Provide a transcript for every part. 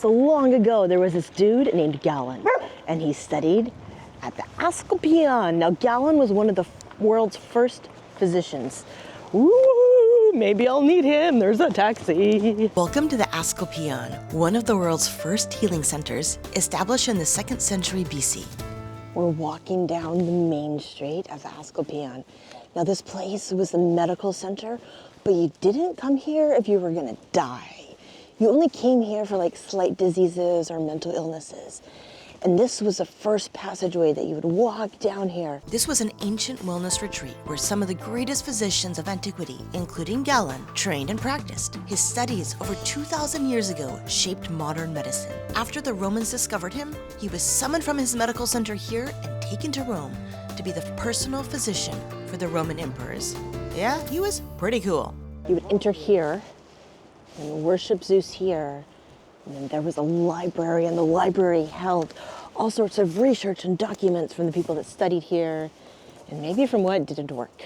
So long ago, there was this dude named Galen, and he studied at the Asklepion. Now, Galen was one of the world's first physicians. Ooh, maybe I'll need him. There's a taxi. Welcome to the Asklepion, one of the world's first healing centers, established in the 2nd century BC. We're walking down the main street of Asklepion. Now, this place was the medical center, but you didn't come here if you were gonna die. You only came here for like slight diseases or mental illnesses. And this was the first passageway that you would walk down here. This was an ancient wellness retreat where some of the greatest physicians of antiquity, including Galen, trained and practiced. His studies over 2,000 years ago shaped modern medicine. After the Romans discovered him, he was summoned from his medical center here and taken to Rome to be the personal physician for the Roman emperors. Yeah, he was pretty cool. You would enter here and worship Zeus here. And then there was a library, and the library held all sorts of research and documents from the people that studied here, and maybe from what didn't work.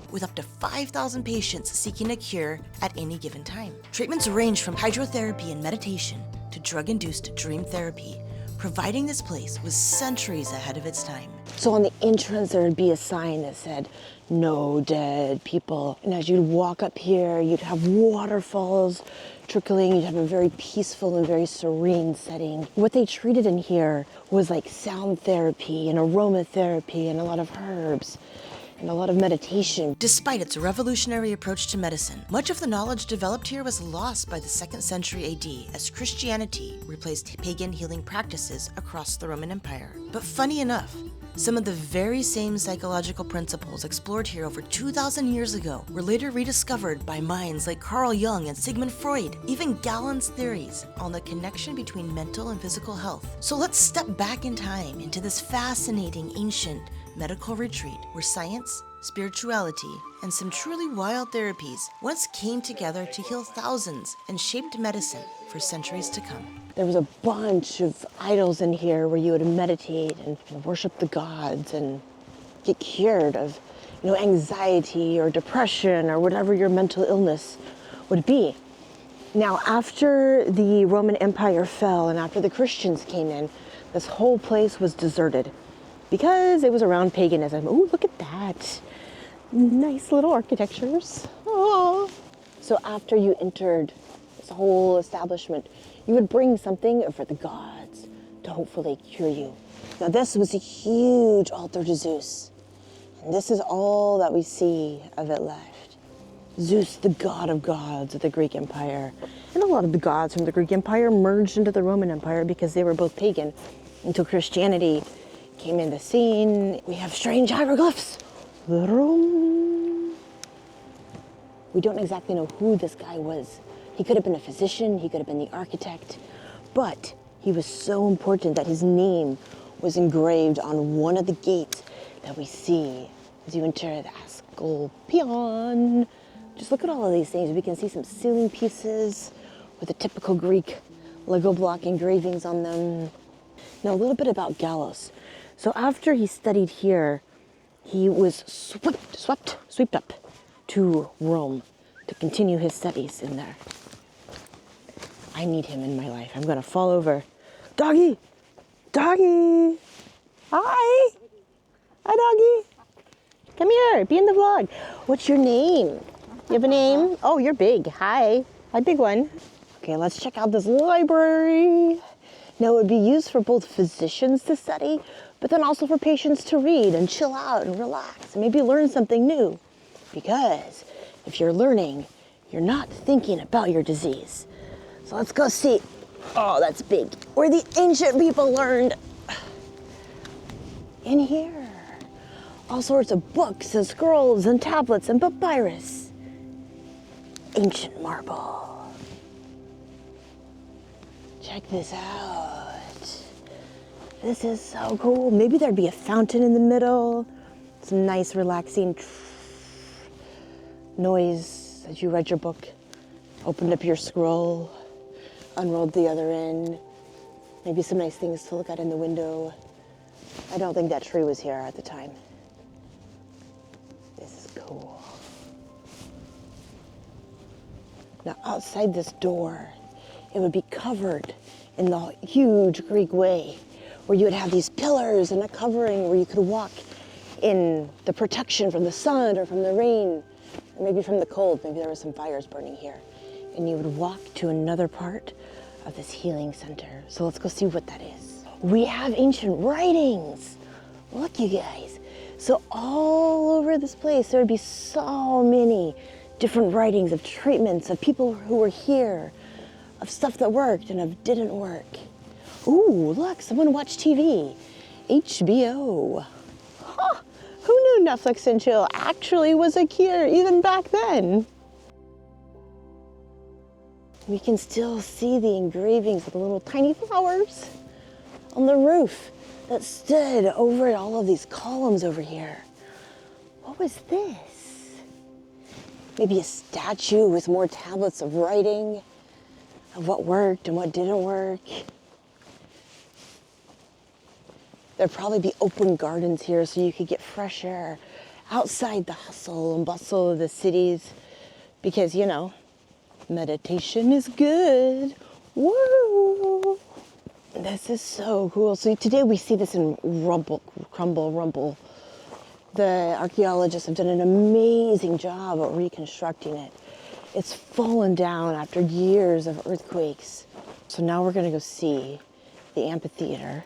With up to 5,000 patients seeking a cure at any given time. Treatments range from hydrotherapy and meditation to drug-induced dream therapy. Providing this place was centuries ahead of its time. So on the entrance, there would be a sign that said, "No dead people." And as you'd walk up here, you'd have waterfalls trickling. You'd have a very peaceful and very serene setting. What they treated in here was like sound therapy and aromatherapy and a lot of herbs and a lot of meditation. Despite its revolutionary approach to medicine, much of the knowledge developed here was lost by the 2nd century AD as Christianity replaced pagan healing practices across the Roman Empire. But funny enough, some of the very same psychological principles explored here over 2,000 years ago were later rediscovered by minds like Carl Jung and Sigmund Freud, even Galen's theories on the connection between mental and physical health. So let's step back in time into this fascinating ancient medical retreat where science, spirituality, and some truly wild therapies once came together to heal thousands and shaped medicine for centuries to come. There was a bunch of idols in here where you would meditate and worship the gods and get cured of, anxiety or depression or whatever your mental illness would be. Now, after the Roman Empire fell and after the Christians came in, this whole place was deserted because it was around paganism. Ooh, look at that. Nice little architectures. Oh. So after you entered this whole establishment, you would bring something for the gods to hopefully cure you. Now, this was a huge altar to Zeus. And this is all that we see of it left. Zeus, the god of gods of the Greek Empire. And a lot of the gods from the Greek Empire merged into the Roman Empire because they were both pagan until Christianity came in the scene. We have strange hieroglyphs. We don't exactly know who this guy was. He could have been a physician, he could have been the architect, but he was so important that his name was engraved on one of the gates that we see as you enter the Asklepion. Just look at all of these things. We can see some ceiling pieces with the typical Greek Lego block engravings on them. Now, a little bit about Gallus. So after he studied here, he was swept up to Rome to continue his studies in there. I need him in my life. I'm gonna fall over. Doggy! Doggy! Hi! Hi, doggy. Come here, be in the vlog. What's your name? You have a name? Oh, you're big. Hi. Hi, big one. Okay, let's check out this library. Now, it would be used for both physicians to study, but then also for patients to read and chill out and relax and maybe learn something new. Because if you're learning, you're not thinking about your disease. So let's go see. Oh, that's big. Where the ancient people learned. In here, all sorts of books and scrolls and tablets and papyrus. Ancient marble. Check this out. This is so cool. Maybe there'd be a fountain in the middle. Some nice relaxing noise as you read your book. Opened up your scroll, unrolled the other end. Maybe some nice things to look at in the window. I don't think that tree was here at the time. This is cool. Now outside this door, it would be covered in the huge Greek way, where you would have these pillars and a covering where you could walk in the protection from the sun or from the rain, or maybe from the cold. Maybe there were some fires burning here. And you would walk to another part of this healing center. So let's go see what that is. We have ancient writings. Look, you guys. So all over this place, there would be so many different writings of treatments, of people who were here, of stuff that worked and of didn't work. Ooh, look, someone watched TV. HBO. Huh, who knew Netflix and chill actually was a cure even back then? We can still see the engravings of the little tiny flowers on the roof that stood over all of these columns over here. What was this? Maybe a statue with more tablets of writing of what worked and what didn't work. There'd probably be open gardens here so you could get fresh air outside the hustle and bustle of the cities, because, you know, meditation is good. Woo! This is so cool. So today we see this in Rumble. The archaeologists have done an amazing job of reconstructing it. It's fallen down after years of earthquakes. So now we're gonna go see the amphitheater,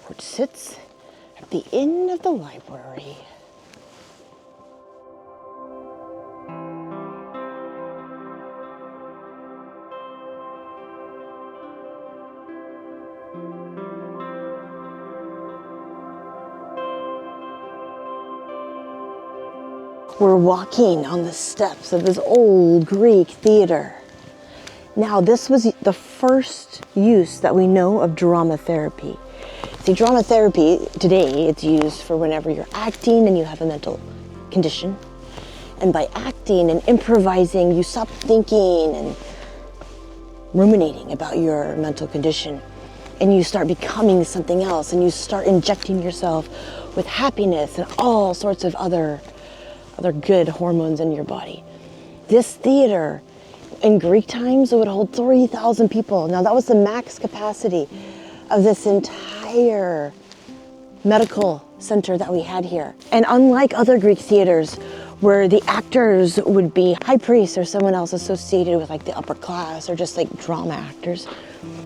which sits at the end of the library. We're walking on the steps of this old Greek theater. Now, this was the first use that we know of drama therapy. See, drama therapy, today, it's used for whenever you're acting and you have a mental condition. And by acting and improvising, you stop thinking and ruminating about your mental condition. And you start becoming something else, and you start injecting yourself with happiness and all sorts of other good hormones in your body. This theater, in Greek times, it would hold 3,000 people. Now, that was the max capacity of this entire medical center that we had here. And unlike other Greek theaters, where the actors would be high priests or someone else associated with like the upper class or just like drama actors,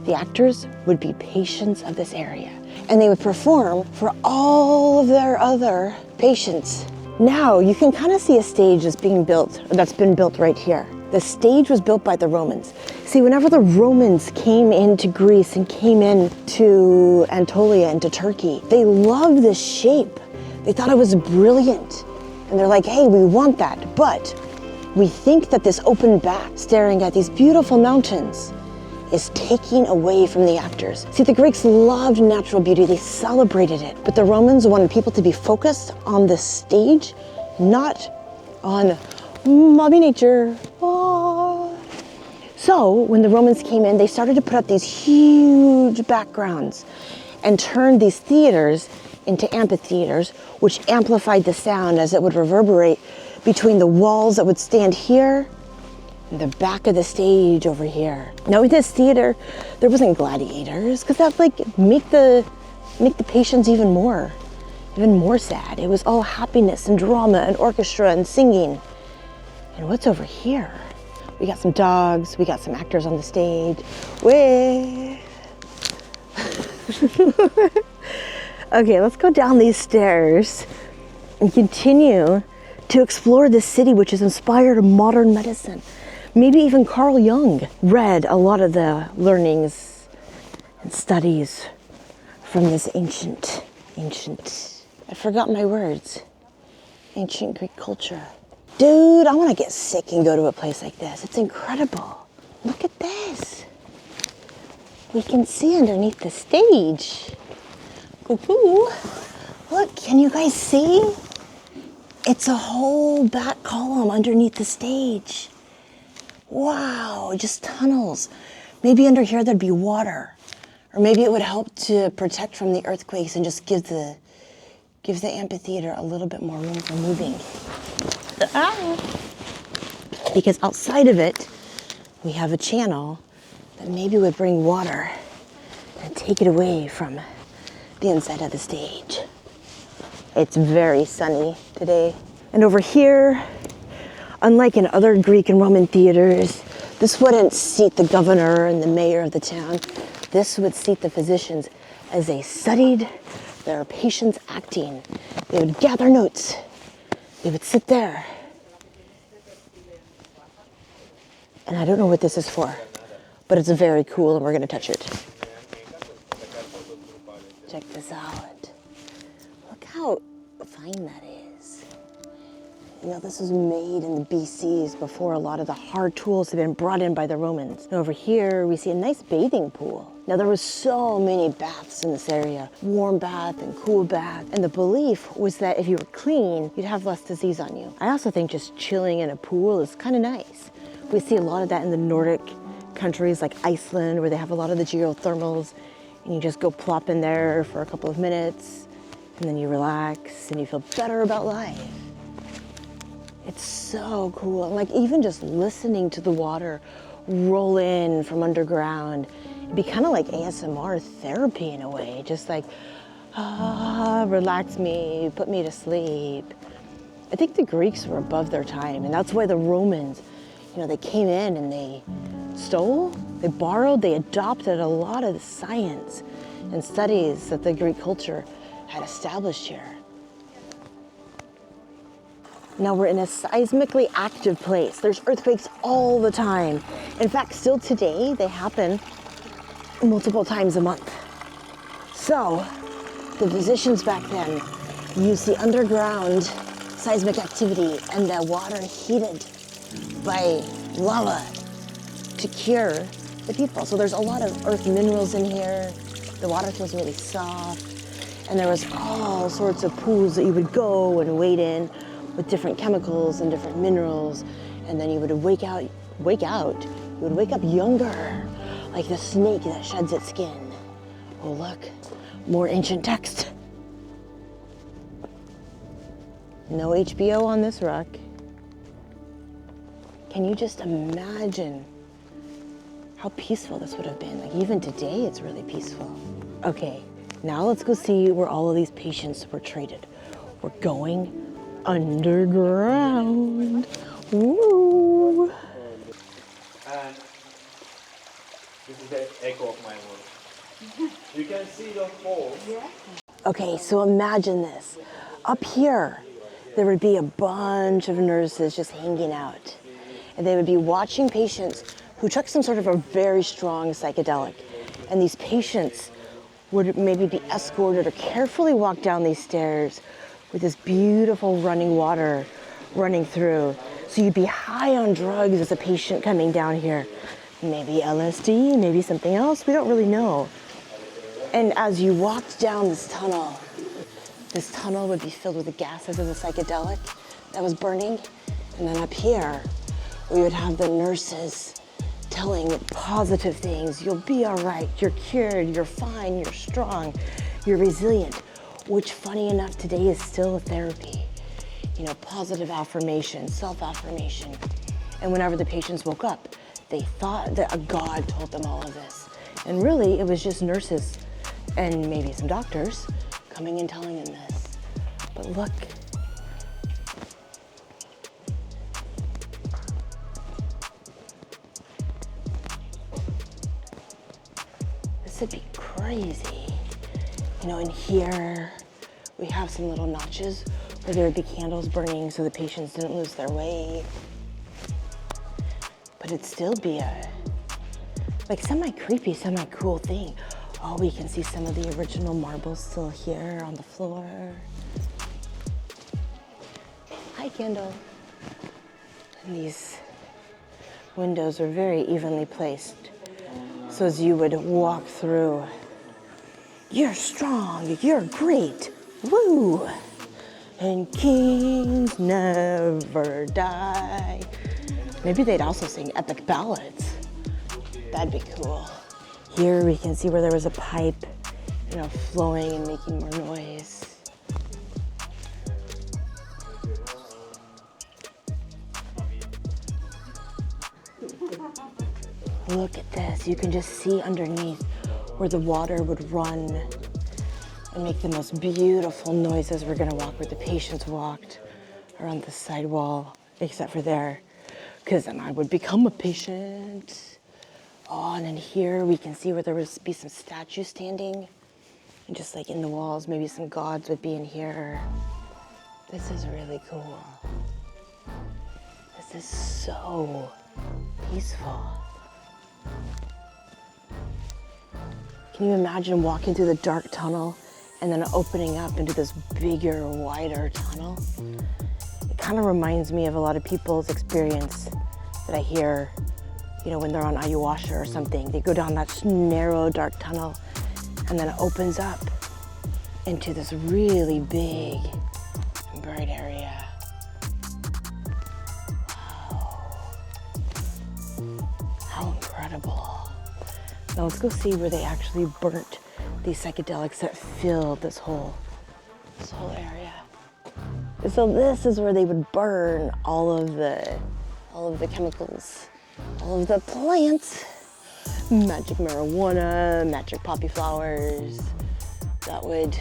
the actors would be patients of this area. And they would perform for all of their other patients. Now you can kind of see a stage that's been built right here. The stage was built by the Romans. See, whenever the Romans came into Greece and came into Anatolia, into Turkey, they loved this shape. They thought it was brilliant. And they're like, hey, we want that. But we think that this open back, staring at these beautiful mountains, is taking away from the actors. See, the Greeks loved natural beauty. They celebrated it. But the Romans wanted people to be focused on the stage, not on mommy nature. Oh. So when the Romans came in, they started to put up these huge backgrounds and turned these theaters into amphitheaters, which amplified the sound as it would reverberate between the walls that would stand here and the back of the stage over here. Now in this theater, there wasn't gladiators, because that like make the patients even more sad. It was all happiness and drama and orchestra and singing. And what's over here? We got some dogs, we got some actors on the stage. Wait. Okay, let's go down these stairs and continue to explore this city, which is inspired modern medicine. Maybe even Carl Jung read a lot of the learnings and studies from this ancient, I forgot my words, ancient Greek culture. Dude, I want to get sick and go to a place like this. It's incredible. Look at this. We can see underneath the stage. Ooh, look, can you guys see? It's a whole back column underneath the stage. Wow, just tunnels. Maybe under here there'd be water. Or maybe it would help to protect from the earthquakes and just gives the amphitheater a little bit more room for moving. Because outside of it, we have a channel that maybe would bring water and take it away from the inside of the stage. It's very sunny today. And over here, unlike in other Greek and Roman theaters, this wouldn't seat the governor and the mayor of the town. This would seat the physicians as they studied their patients' acting. They would gather notes. They would sit there. And I don't know what this is for, but it's very cool and we're gonna touch it. Check this out. Look how fine that is. You know, this was made in the BCs before a lot of the hard tools had been brought in by the Romans. And over here, we see a nice bathing pool. Now, there were so many baths in this area, warm bath and cool bath. And the belief was that if you were clean, you'd have less disease on you. I also think just chilling in a pool is kind of nice. We see a lot of that in the Nordic countries like Iceland, where they have a lot of the geothermals, and you just go plop in there for a couple of minutes, and then you relax and you feel better about life. It's so cool. And like even just listening to the water roll in from underground, it'd be kind of like ASMR therapy in a way, just like, relax me, put me to sleep. I think the Greeks were above their time, and that's why the Romans, you know, they came in and they stole, they borrowed, they adopted a lot of the science and studies that the Greek culture had established here. Now we're in a seismically active place. There's earthquakes all the time. In fact, still today, they happen multiple times a month. So the physicians back then used the underground seismic activity and the water heated by lava to cure the people. So there's a lot of earth minerals in here. The water feels really soft. And there was all sorts of pools that you would go and wade in with different chemicals and different minerals. And then you would wake up younger, like the snake that sheds its skin. Oh look, more ancient text. No HBO on this rock. Can you just imagine how peaceful this would have been? Like even today, it's really peaceful. Okay, now let's go see where all of these patients were treated. We're going underground. Woo! And this is the echo of my voice. You can see the falls. Yeah. Okay, so imagine this. Up here, there would be a bunch of nurses just hanging out. And they would be watching patients who took some sort of a very strong psychedelic. And these patients would maybe be escorted or carefully walk down these stairs with this beautiful running water running through. So you'd be high on drugs as a patient coming down here. Maybe LSD, maybe something else, we don't really know. And as you walked down this tunnel would be filled with the gases of the psychedelic that was burning. And then up here, we would have the nurses telling positive things. You'll be all right, you're cured, you're fine, you're strong, you're resilient, which funny enough today is still a therapy. You know, positive affirmation, self-affirmation. And whenever the patients woke up, they thought that a god told them all of this. And really, it was just nurses and maybe some doctors coming and telling them this. But look. This would be crazy. You know, in here, we have some little notches where there would be candles burning so the patients didn't lose their way. But it'd still be a, like, semi-creepy, semi-cool thing. Oh, we can see some of the original marbles still here on the floor. Hi, Kendall. And these windows are very evenly placed. So as you would walk through, you're strong, you're great, woo! And kings never die. Maybe they'd also sing epic ballads. That'd be cool. Here we can see where there was a pipe, you know, flowing and making more noise. Look at this, you can just see underneath where the water would run and make the most beautiful noises. We're gonna walk where the patients walked around the side wall, except for there, because then I would become a patient. Oh, and then here we can see where there would be some statues standing, and just like in the walls, maybe some gods would be in here. This is really cool. This is so peaceful. Can you imagine walking through the dark tunnel and then opening up into this bigger, wider tunnel? It kind of reminds me of a lot of people's experience that I hear, you know, when they're on ayahuasca or something. They go down that narrow, dark tunnel and then it opens up into this really big and bright area. Wow. How incredible. Now let's go see where they actually burnt these psychedelics that filled this whole area. So this is where they would burn all of the chemicals, all of the plants, magic marijuana, magic poppy flowers, that would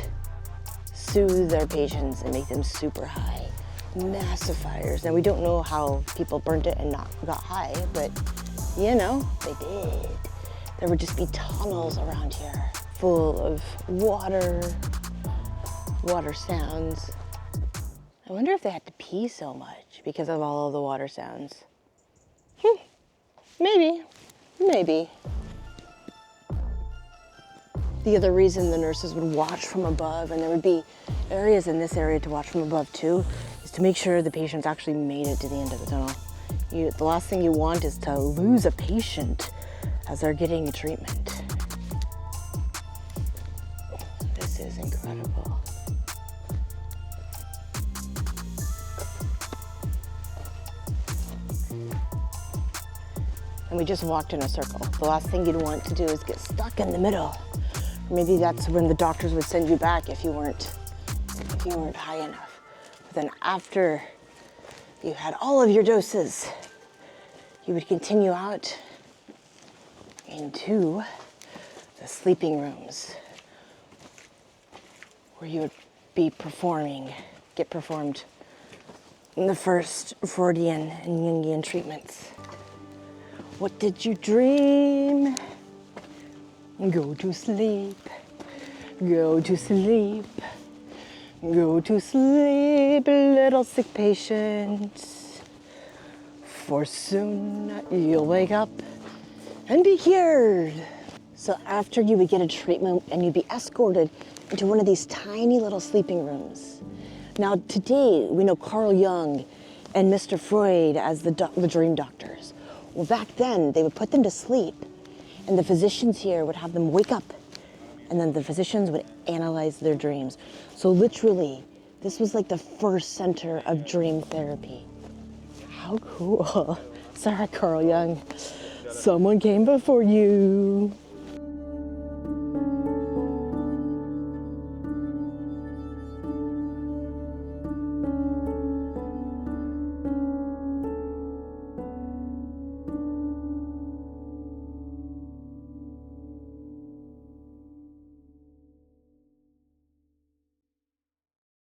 soothe their patients and make them super high. Massive fires. Now we don't know how people burnt it and not got high, but you know, they did. There would just be tunnels around here full of water sounds. I wonder if they had to pee so much because of all of the water sounds. Maybe. The other reason the nurses would watch from above, and there would be areas in this area to watch from above too, is to make sure the patients actually made it to the end of the tunnel. The last thing you want is to lose a patient as they're getting treatment. This is incredible. And we just walked in a circle. The last thing you'd want to do is get stuck in the middle. Maybe that's when the doctors would send you back if you weren't high enough. But then after you had all of your doses, you would continue out into the sleeping rooms where you would get performed in the first Freudian and Jungian treatments. What did you dream? Go to sleep, go to sleep, go to sleep, little sick patient. For soon you'll wake up and be cured. So after you would get a treatment and you'd be escorted into one of these tiny little sleeping rooms. Now today we know Carl Jung and Mr. Freud as the dream doctors. Well, back then they would put them to sleep and the physicians here would have them wake up and then the physicians would analyze their dreams. So literally, this was like the first center of dream therapy. How cool. Sorry, Carl Jung. Someone came before you.